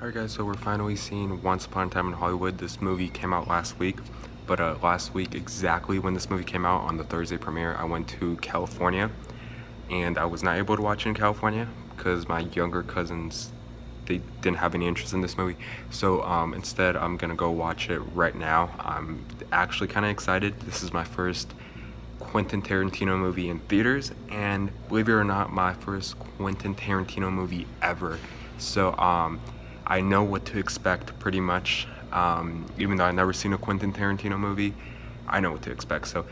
Alright guys, so we're finally seeing Once Upon a Time in Hollywood. This movie came out last week, but last week, exactly when this movie came out, on the Thursday premiere, I went to California, and I was not able to watch it in California because my younger cousins, they didn't have any interest in this movie. So instead, I'm gonna go watch it right now. I'm actually kind of excited. This is my first Quentin Tarantino movie in theaters, and believe it or not, my first Quentin Tarantino movie ever. So I know what to expect pretty much. Even though I've never seen a Quentin Tarantino movie, I know what to expect. So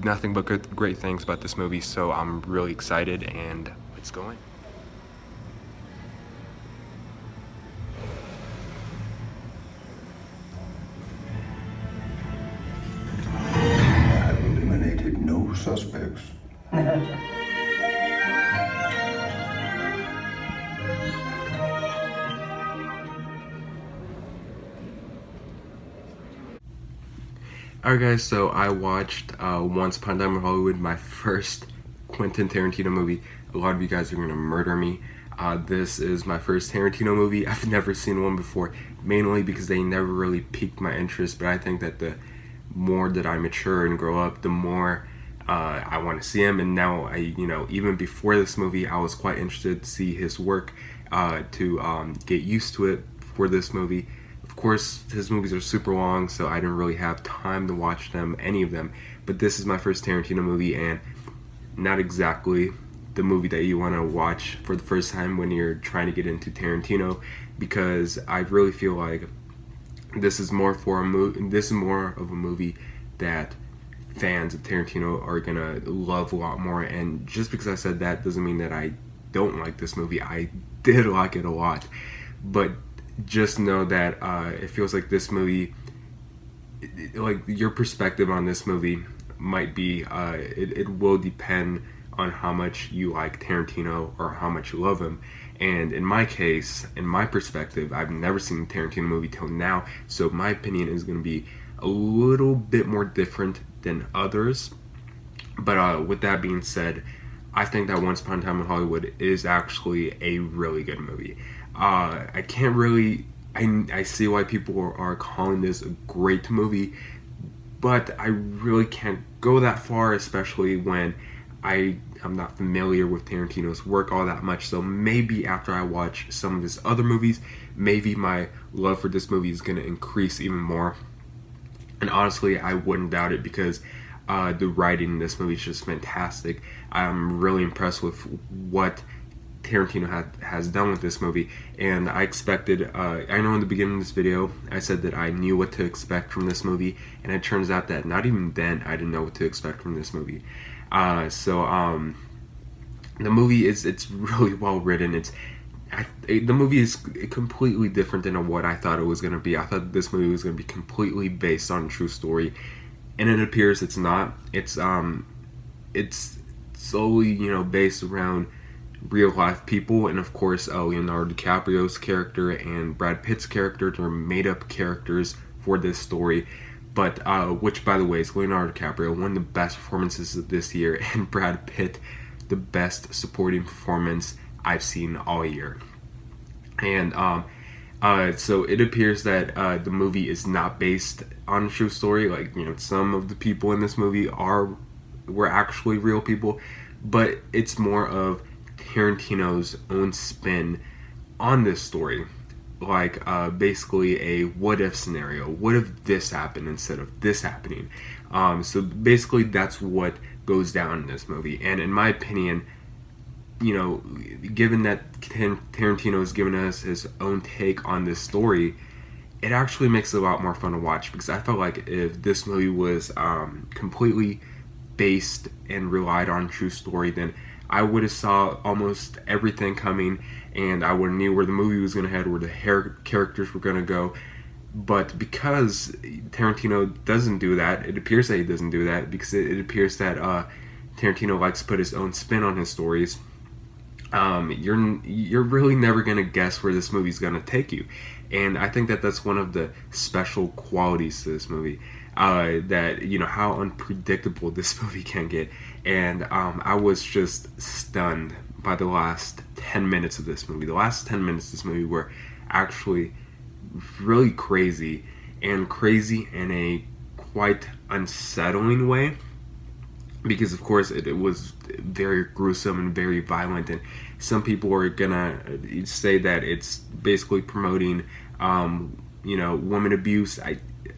nothing but great things about this movie. So I'm really excited, and let's go in. Have eliminated no suspects. Alright guys, so I watched Once Upon a Time in Hollywood, my first Quentin Tarantino movie. A lot of you guys are gonna murder me. This is my first Tarantino movie. I've never seen one before, mainly because they never really piqued my interest, but I think that the more that I mature and grow up, the more I want to see him. And now even before this movie, I was quite interested to see his work, to get used to it for this movie. Of course, his movies are super long, so I didn't really have time to watch them, any of them. But this is my first Tarantino movie, and not exactly the movie that you want to watch for the first time when you're trying to get into Tarantino, because I really feel like this is more of a movie that fans of Tarantino are gonna love a lot more. And just because I said that doesn't mean that I don't like this movie. I did like it a lot, but just know that it feels like this movie, like your perspective on this movie might be, it will depend on how much you like Tarantino or how much you love him. And in my case, in my perspective, I've never seen a Tarantino movie till now, so my opinion is going to be a little bit more different than others. But with that being said, I think that Once Upon a Time in Hollywood is actually a really good movie. I can't really, I see why people are calling this a great movie, but I really can't go that far, especially when I'm not familiar with Tarantino's work all that much. So maybe after I watch some of his other movies, maybe my love for this movie is going to increase even more. And honestly, I wouldn't doubt it, because the writing in this movie is just fantastic. I'm really impressed with what Tarantino has done with this movie, and I expected, I know in the beginning of this video I said that I knew what to expect from this movie, and it turns out that not even then I didn't know what to expect from this movie. The movie it's really well written. The movie is completely different than what I thought it was going to be. I thought this movie was going to be completely based on a true story, and it appears it's not. It's solely based around real life people, and of course Leonardo DiCaprio's character and Brad Pitt's character. They're made up characters for this story, but which, by the way, is Leonardo DiCaprio, one of the best performances of this year, and Brad Pitt, the best supporting performance I've seen all year. And so it appears that the movie is not based on a true story. Like, some of the people in this movie were actually real people, but it's more of Tarantino's own spin on this story, like basically a what if scenario. What if this happened instead of this happening? So basically that's what goes down in this movie. And in my opinion, given that Tarantino has given us his own take on this story, it actually makes it a lot more fun to watch, because I felt like if this movie was completely based and relied on true story, then I would have saw almost everything coming, and I would have knew where the movie was going to head, where the characters were going to go. But because Tarantino doesn't do that, it appears that he doesn't do that, because it appears that Tarantino likes to put his own spin on his stories. You're really never going to guess where this movie's going to take you. And I think that that's one of the special qualities to this movie, that how unpredictable this movie can get. And I was just stunned by the last 10 minutes of this movie. The last 10 minutes of this movie were actually really crazy, and crazy in a quite unsettling way, because of course it was very gruesome and very violent, and some people are gonna say that it's basically promoting woman abuse.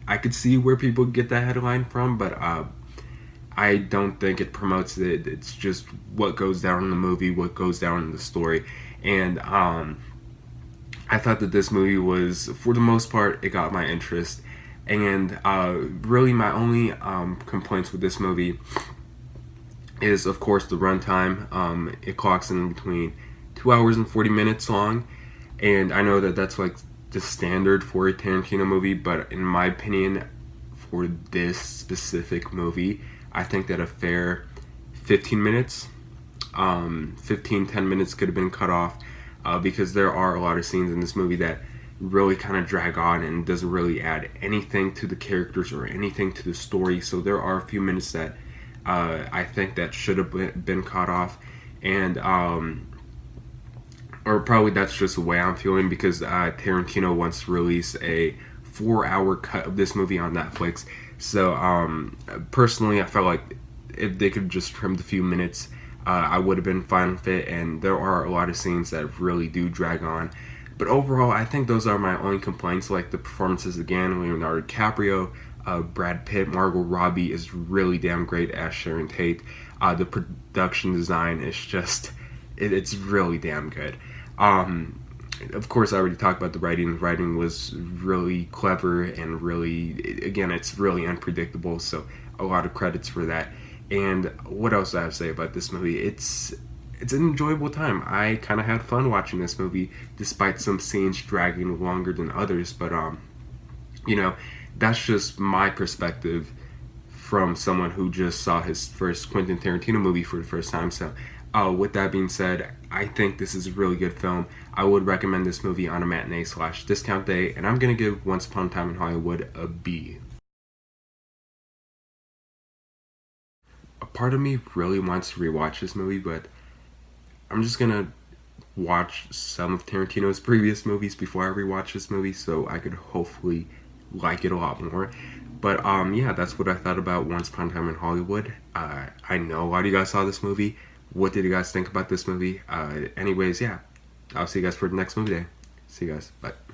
I could see where people get that headline from, but I don't think it promotes it. It's just what goes down in the movie, what goes down in the story. And I thought that this movie was, for the most part, it got my interest. And really, my only complaints with this movie is, of course, the runtime. It clocks in between 2 hours and 40 minutes long. And I know that that's like the standard for a Tarantino movie, but in my opinion, for this specific movie, I think that a fair 15 minutes, 10 minutes could have been cut off, because there are a lot of scenes in this movie that really kind of drag on and doesn't really add anything to the characters or anything to the story. So there are a few minutes that I think that should have been cut off, and or probably that's just the way I'm feeling, because Tarantino once released a 4-hour cut of this movie on Netflix. So personally, I felt like if they could just trim the few minutes, I would have been fine with it. And there are a lot of scenes that really do drag on. But overall, I think those are my only complaints. Like the performances again, Leonardo DiCaprio, Brad Pitt, Margot Robbie is really damn great as Sharon Tate. The production design is just, it's really damn good. Of course, I already talked about the writing. The writing was really clever and really, again, it's really unpredictable. So a lot of credits for that. And what else do I have to say about this movie? It's an enjoyable time. I kind of had fun watching this movie, despite some scenes dragging longer than others. But that's just my perspective from someone who just saw his first Quentin Tarantino movie for the first time. So with that being said, I think this is a really good film. I would recommend this movie on a matinee/discount day, and I'm going to give Once Upon a Time in Hollywood a B. A part of me really wants to rewatch this movie, but I'm just going to watch some of Tarantino's previous movies before I rewatch this movie, so I could hopefully like it a lot more. But yeah, that's what I thought about Once Upon a Time in Hollywood. I know a lot of you guys saw this movie. What did you guys think about this movie? Anyways, yeah, I'll see you guys for the next movie day. See you guys. Bye.